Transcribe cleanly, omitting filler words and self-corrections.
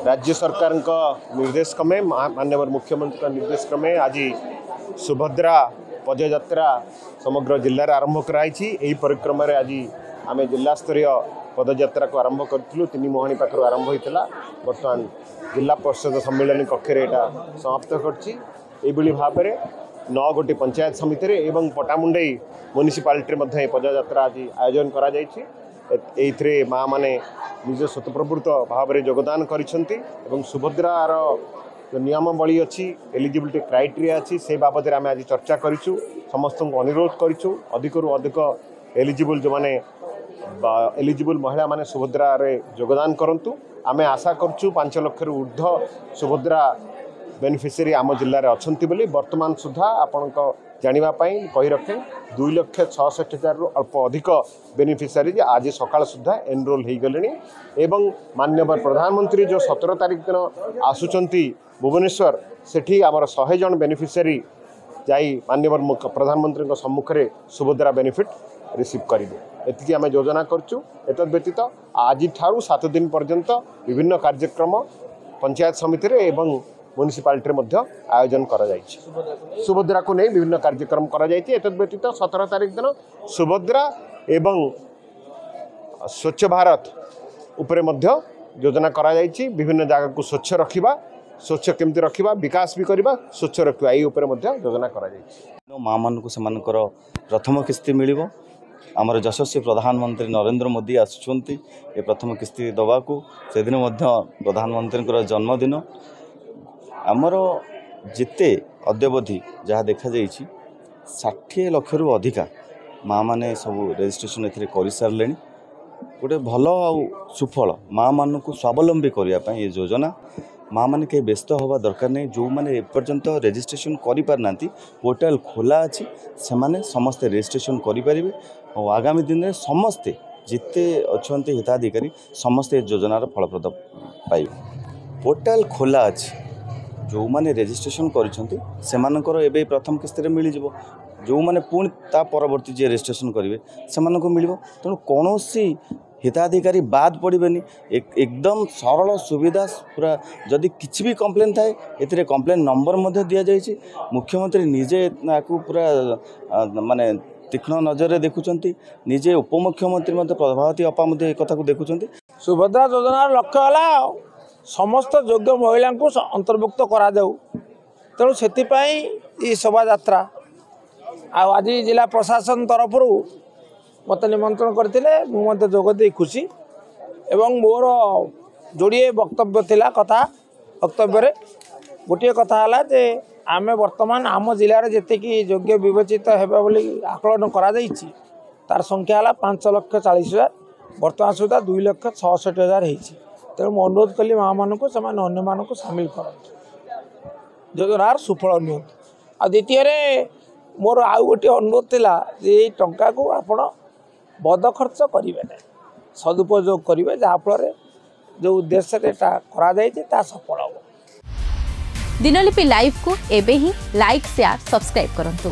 राज्य सरकार निर्देश क्रमे माननीय मुख्यमंत्री निर्देश क्रमे आज सुभद्रा पदयात्रा समग्र जिले में आरंभ कराई। परिक्रमा आज आम जिला स्तरीय पदयात्रा को आरंभ करूँ। 3 मोहनी पाखर आरंभ होता बर्तमान जिला परिषद सम्मेलन कक्ष समाप्त कर भाव में 9 गोटी पंचायत समिति एवं पटामुंडई म्युनिसिपालिटी पदयात्रा आज आयोजन कर माँ माने निज स्वतःप्रवृत्त भाव में योगदान करिसेंती एवं सुभद्रार जो नियमावली अच्छी एलिजिबिलिटी क्राइटेरिया अच्छी से बाबद आम आज चर्चा करूँ। समस्त अनुरोध करूँ अधिक अधिक एलिजिबल जो माने एलिजिबल महिला माने सुभद्रा रे योगदान करंतु। आम आशा करूँ 5 लाख ऊर्ध्व सुभद्रा बेनिफिशियरी आम जिले में अच्छा बोली वर्तमान सुधा आपण जानापी कही रखें 2,66,000 रु अल्प अधिक बेनिफिशियरी आज सकाल सुधा एनरोल हो गले। एवं माननीय प्रधानमंत्री जो 17 तारीख दिन आसुचंती भुवनेश्वर सेठी आमर 100 जन बेनिफिशियरी जाई माननीय प्रधानमंत्री सम्मुख में सुभद्रा बेनिफिट रिसीव करेंगे। एतिकी आम योजना करूँ। एतद व्यतीत आज 7 दिन पर्यंत विभिन्न कार्यक्रम पंचायत समिति एवं म्युनिसिपालिटी मध्य आयोजन करा जायछि। सुभद्रा को नहीं विभिन्न कार्यक्रम करा जायछि। एतद व्यतीत 17 तारीख दिन सुभद्रा एवं स्वच्छ भारत उपरे मध्य योजना करा जायछि। विभिन्न जगह को स्वच्छ रखिबा स्वच्छ केमती रखिबा विकास भी करबा स्वच्छ रखिबा एई उपरे मध्य योजना करा जायछि। माँ मान को सेमानकर प्रथम किस्ती मिलिबो। आमर यशस्वी प्रधानमंत्री नरेंद्र मोदी आसुचंती ए प्रथम किस्ती दवा को से दिन मध्य प्रधानमंत्री जन्मदिन आमर जिते अद्यवधि जहाँ देखा 60 लाख रु अधिका माँ माने सब रजिस्ट्रेशन ए कर सारे। गोटे भल आ सुफल माँ मान को स्वावलंबी करने ये योजना माँ मैंने कहीं व्यस्त हवा दरकार नहीं। जो मैंने एपर्यंत रजिस्ट्रेशन करें पोर्टाल खोला अच्छी से समस्ते रजिस्ट्रेशन करेंगे और आगामी दिन में समस्ते जिते अच्छा हिताधिकारी समस्ते योजनार फलप्रद पाइबे। पोर्टाल खोला अच्छी जो मैंने रजिस्ट्रेशन कर प्रथम किस्ती मिल जाव। जो मैंने पुणी ता परवर्ती जे रजिस्ट्रेशन करेंगे से मिल तेणु कौन हिताधिकारी बाद पड़ेनि। एकदम सरल सुविधा पूरा जदि किसी भी कंप्लेन थाए ए कंप्लेन नंबर दि जाए। मुख्यमंत्री निजे पूरा माने तीक्ष्ण नजर देखुंट निजे उपमुख्यमंत्री प्रभावती अपा कथा को देखुंट। सुभद्रा योजनार लक्ष्य है समस्त योग्य महिला को अंतर्भुक्त करा जाऊ। तेणु से शोभा यात्रा आज जिला प्रशासन तरफ मत निमंत्रण करते मुझे जोगदे खुशी एवं मोर जोड़े वक्तव्य थिला कथा वक्तव्य गोटे कथा है जे आम वर्तमान आम जिले में योग्य विवेचित होगा आकलन करा तार संख्या है 5,40,000 वर्तमान सुधा 2,66,000 होती। तेणु मुझे अनुरोध कली माँ मान को अन्य मान को सामिल कर योजनार सुफल नि। आ द्वितीय मोर आउ गोटे अनुरोध थिला जे टंका को आपण बद खर्च करेंगे ना सदुपयोग करेंगे जहाँफल जो उद्देश्य करा सफल हो। दिनलिपि लाइव को एबे ही लाइक शेयर सब्सक्राइब करंतु।